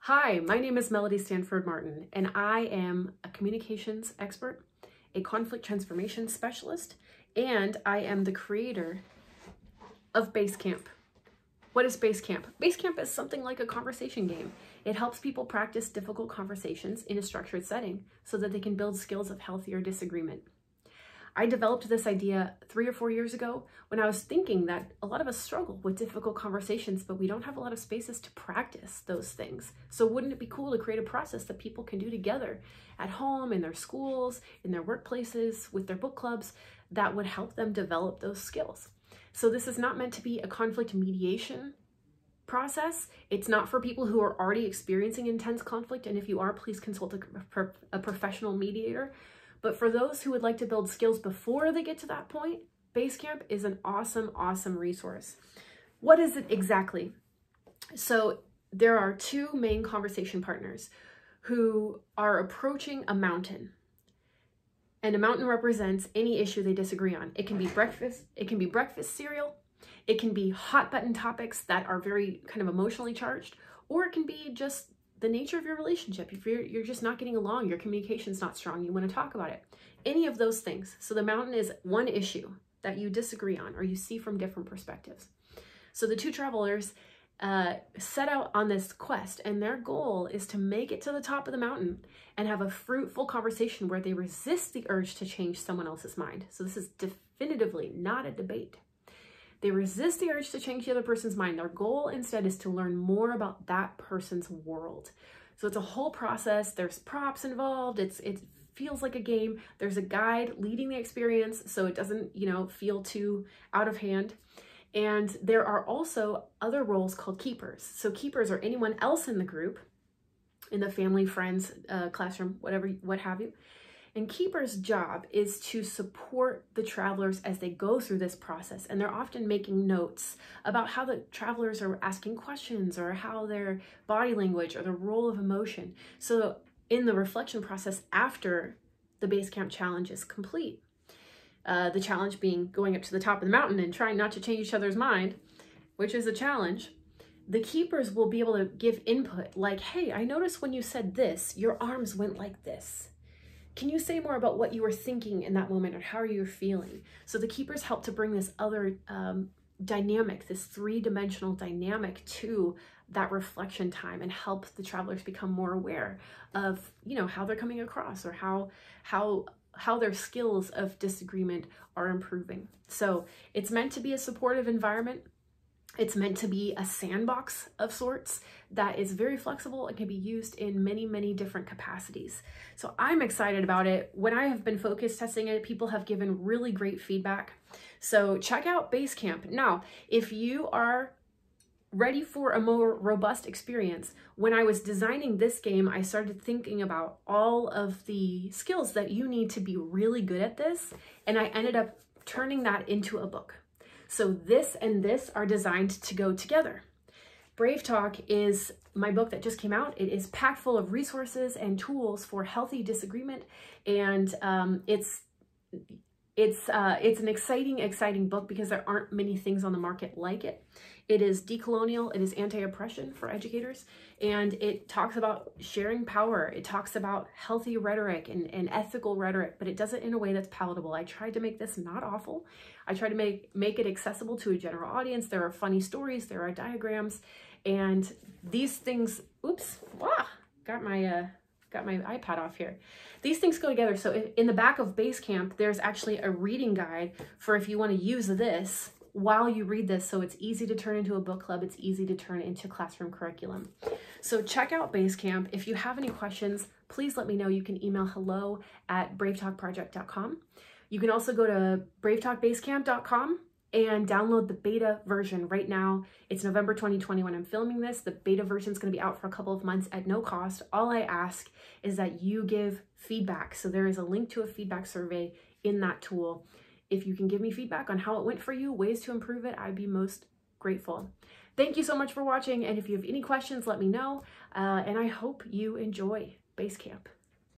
Hi, my name is Melody Stanford Martin, and I am a communications expert, a conflict transformation specialist, and I am the creator of Basecamp. What is Basecamp? Basecamp is something like a conversation game. It helps people practice difficult conversations in a structured setting so that they can build skills of healthier disagreement. I developed this idea 3 or 4 years ago when I was thinking that a lot of us struggle with difficult conversations, but we don't have a lot of spaces to practice those things. So wouldn't it be cool to create a process that people can do together at home, in their schools, in their workplaces, with their book clubs, that would help them develop those skills? So this is not meant to be a conflict mediation process. It's not for people who are already experiencing intense conflict. And if you are, please consult a professional mediator. But for those who would like to build skills before they get to that point, Basecamp is an awesome, awesome resource. What is it exactly? So there are 2 main conversation partners who are approaching a mountain. And a mountain represents any issue they disagree on. It can be breakfast cereal, it can be hot button topics that are very kind of emotionally charged, or it can be just the nature of your relationship. If you're just not getting along, your communication's not strong, you want to talk about it. Any of those things. So the mountain is one issue that you disagree on or you see from different perspectives. So the 2 travelers set out on this quest, and their goal is to make it to the top of the mountain and have a fruitful conversation where they resist the urge to change someone else's mind. So this is definitively not a debate. They resist the urge to change the other person's mind. Their goal instead is to learn more about that person's world. So it's a whole process. There's props involved. It feels like a game. There's a guide leading the experience so it doesn't, feel too out of hand. And there are also other roles called keepers. So keepers are anyone else in the group, in the family, friends, classroom, what have you. And keepers' job is to support the travelers as they go through this process. And they're often making notes about how the travelers are asking questions or how their body language or the role of emotion. So in the reflection process after the Basecamp challenge is complete, the challenge being going up to the top of the mountain and trying not to change each other's mind, which is a challenge, the keepers will be able to give input like, hey, I noticed when you said this, your arms went like this. Can you say more about what you were thinking in that moment or how you're feeling? So the keepers help to bring this other dynamic, this 3-dimensional dynamic to that reflection time and help the travelers become more aware of, how they're coming across or how their skills of disagreement are improving. So it's meant to be a supportive environment. It's meant to be a sandbox of sorts that is very flexible and can be used in many, many different capacities. So I'm excited about it. When I have been focus testing it, people have given really great feedback. So check out Basecamp. Now, if you are ready for a more robust experience, when I was designing this game, I started thinking about all of the skills that you need to be really good at this, and I ended up turning that into a book. So this and this are designed to go together. Brave Talk is my book that just came out. It is packed full of resources and tools for healthy disagreement, and it's an exciting book because there aren't many things on the market like it. It is decolonial, it is anti-oppression for educators, and it talks about sharing power. It talks about healthy rhetoric and ethical rhetoric, but it does it in a way that's palatable. I tried to make this not awful. I tried to make it accessible to a general audience. There are funny stories, there are diagrams, and these things, got my iPad off here. These things go together. So in the back of Basecamp, there's actually a reading guide for if you want to use this while you read this. So it's easy to turn into a book club. It's easy to turn into classroom curriculum. So check out Basecamp. If you have any questions, please let me know. You can email hello@bravetalkproject.com. You can also go to bravetalkbasecamp.com and download the beta version right now. It's November 2020 when I'm filming this. The beta version is going to be out for a couple of months at no cost. All I ask is that you give feedback. So there is a link to a feedback survey in that tool. If you can give me feedback on how it went for you, ways to improve it, I'd be most grateful. Thank you so much for watching. And if you have any questions, let me know. And I hope you enjoy Basecamp.